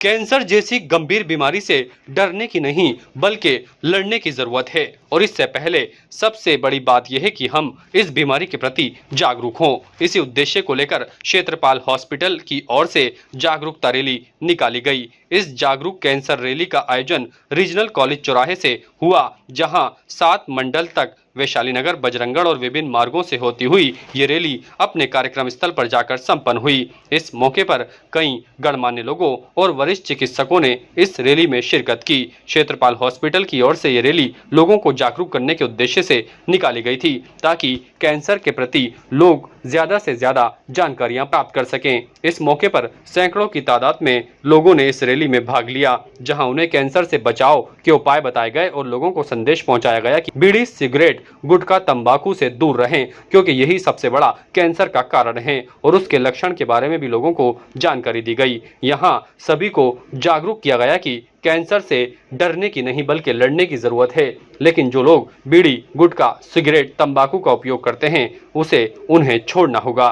Cancer जैसी गंभीर बीमारी से डरने की नहीं बल्कि लड़ने की जरूरत है। और इससे पहले सबसे बड़ी बात यह है कि हम इस बीमारी के प्रति जागरूक हों। इसी उद्देश्य को लेकर क्षेत्रपाल हॉस्पिटल की ओर से जागरूकता रैली निकाली गई। इस जागरूक कैंसर रैली का आयोजन रीजनल कॉलेज चौराहे से हुआ, जहां 7 मंडल तक वैशाली नगर, बजरंगगढ़ और विभिन्न मार्गों से होती हुई ये रैली अपने कार्यक्रम स्थल पर जाकर संपन्न हुई। इस मौके पर कई गणमान्य लोगों और वरिष्ठ चिकित्सकों ने इस रैली में शिरकत की। क्षेत्रपाल हॉस्पिटल की ओर से ये रैली लोगों को जागरूक करने के उद्देश्य से निकाली गई थी, ताकि कैंसर के प्रति लोग ज्यादा से ज्यादा जानकारियां प्राप्त कर सकें। इस मौके पर सैकड़ों की तादाद में लोगों ने इस रैली में भाग लिया, जहां उन्हें कैंसर से बचाव के उपाय बताए गए और लोगों को संदेश पहुंचाया गया कि बीड़ी, सिगरेट, गुटखा, तंबाकू से दूर रहें, क्योंकि यही सबसे बड़ा कैंसर का कारण है। और उसके लक्षण के बारे में भी लोगों को जानकारी दी गई। यहाँ सभी को जागरूक किया गया कि कैंसर से डरने की नहीं बल्कि लड़ने की जरूरत है। लेकिन जो लोग बीड़ी, गुटखा, सिगरेट, तंबाकू का उपयोग करते हैं, उसे उन्हें छोड़ना होगा।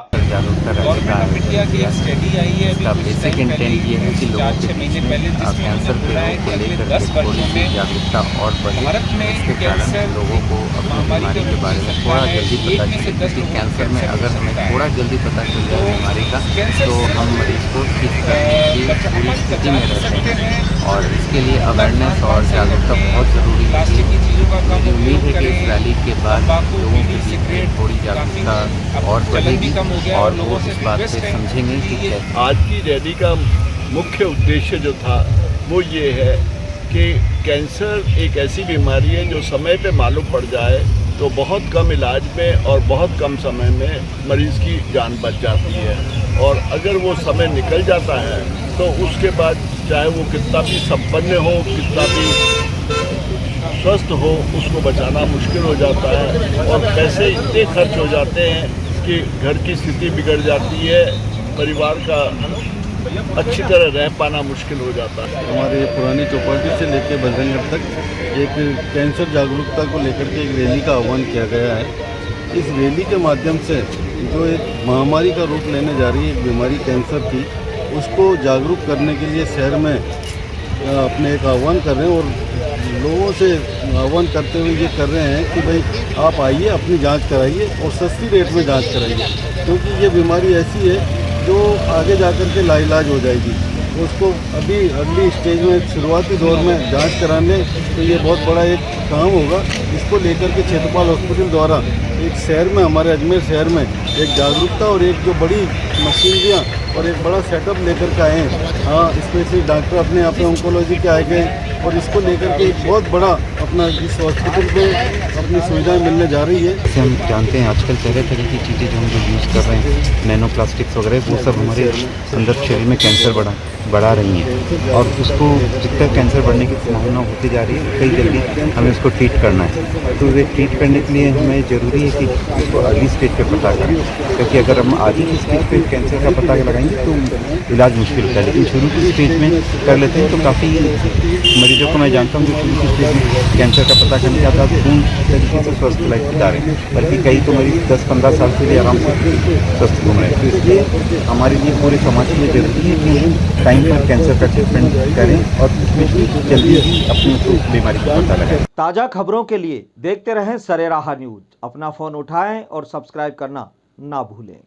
इसका बेसिक इंटेंट ये है कि लोगों के बीच में कैंसर के रोग को लेकर थोड़ी सी जागरूकता और बढ़े। इसके कारण लोगों को अपनी बीमारी के बारे में थोड़ा जल्दी पता चले, क्योंकि कैंसर में अगर हमें थोड़ा जल्दी पता चल जाए बीमारी का, तो हम मरीज को ठीक करने की पूरी स्थिति में रहते हैं। और इसके लिए अवेयरनेस और जागरूकता बहुत ज़रूरी है। मुझे उम्मीद है कि इस रैली के बाद लोगों के बीच में थोड़ी जागरूकता और बढ़ेगी और वो इस बात से समझेंगे कि आज की रैली का मुख्य उद्देश्य जो था वो ये है कि कैंसर एक ऐसी बीमारी है जो समय पे मालूम पड़ जाए तो बहुत कम इलाज में और बहुत कम समय में मरीज़ की जान बच जाती है। और अगर वो समय निकल जाता है तो उसके बाद चाहे वो कितना भी संपन्न हो, कितना भी स्वस्थ हो, उसको बचाना मुश्किल हो जाता है। और पैसे इतने खर्च हो जाते हैं कि घर की स्थिति बिगड़ जाती है, परिवार का अच्छी तरह रह पाना मुश्किल हो जाता है। हमारे पुरानी चौपाटी से लेकर बजरंगगढ़ तक एक कैंसर जागरूकता को लेकर के एक रैली का आह्वान किया गया है। इस रैली के माध्यम से जो एक महामारी का रूप लेने जा रही है, एक बीमारी कैंसर की, उसको जागरूक करने के लिए शहर में अपने एक आह्वान कर रहे हैं। और लोगों से आह्वान करते हुए ये कर रहे हैं कि भाई आप आइए, अपनी जांच कराइए और सस्ती रेट में जांच कराइए, क्योंकि ये बीमारी ऐसी है जो आगे जाकर के लाइलाज हो जाएगी। उसको अभी अगली स्टेज में, शुरुआती दौर में जांच कराने तो ये बहुत बड़ा एक काम होगा। इसको लेकर के क्षेत्रपाल हॉस्पिटल द्वारा एक शहर में, हमारे अजमेर शहर में एक जागरूकता और एक जो बड़ी मशीनरियाँ और एक बड़ा सेटअप लेकर के आए हैं। हाँ, स्पेशली डॉक्टर अपने यहाँ पे ऑन्कोलॉजी के आए गए और इसको लेकर के एक बहुत बड़ा अपना इस हॉस्पिटल पे अपनी सुविधाएं मिलने जा रही है। जैसे हम जानते हैं आजकल तरह तरह की चीज़ें जो हम जो यूज़ कर रहे हैं, नैनो प्लास्टिक्स वगैरह, वो सब हमारे अंदर शरीर में कैंसर बढ़ा रही हैं। और उसको जितना कैंसर बढ़ने की संभावना होती जा रही है, कई जल्दी हमें उसको ट्रीट करना है। तो ये ट्रीट करने के लिए हमें ज़रूरी है कि उसको अर्ली स्टेज पे पता करें, क्योंकि अगर हम आधी की स्टेज पे कैंसर का पता लगाएंगे तो इलाज मुश्किल होता है। लेकिन शुरू की स्टेज में कर लेते हैं तो काफ़ी मरीजों को मैं जानता हूँ जो शुरू की स्टेज में कैंसर का पता करने जाता है पूर्ण तरीके से स्वस्थ लाइफ बिता रहे हैं, बल्कि कई तो मरीज 10-15 साल के लिए आराम से स्वस्थ घूम रहे हैं। तो इसलिए हमारे लिए पूरे समाज के लिए जरूरी है कि हम टाइम पर कैंसर का ट्रीटमेंट करें और उसमें जल्दी ही अपनी बीमारी का पता लगाएं। ताज़ा खबरों के लिए देखते रहें सरेराह न्यूज। अपना फ़ोन उठाएं और सब्सक्राइब करना ना भूलें।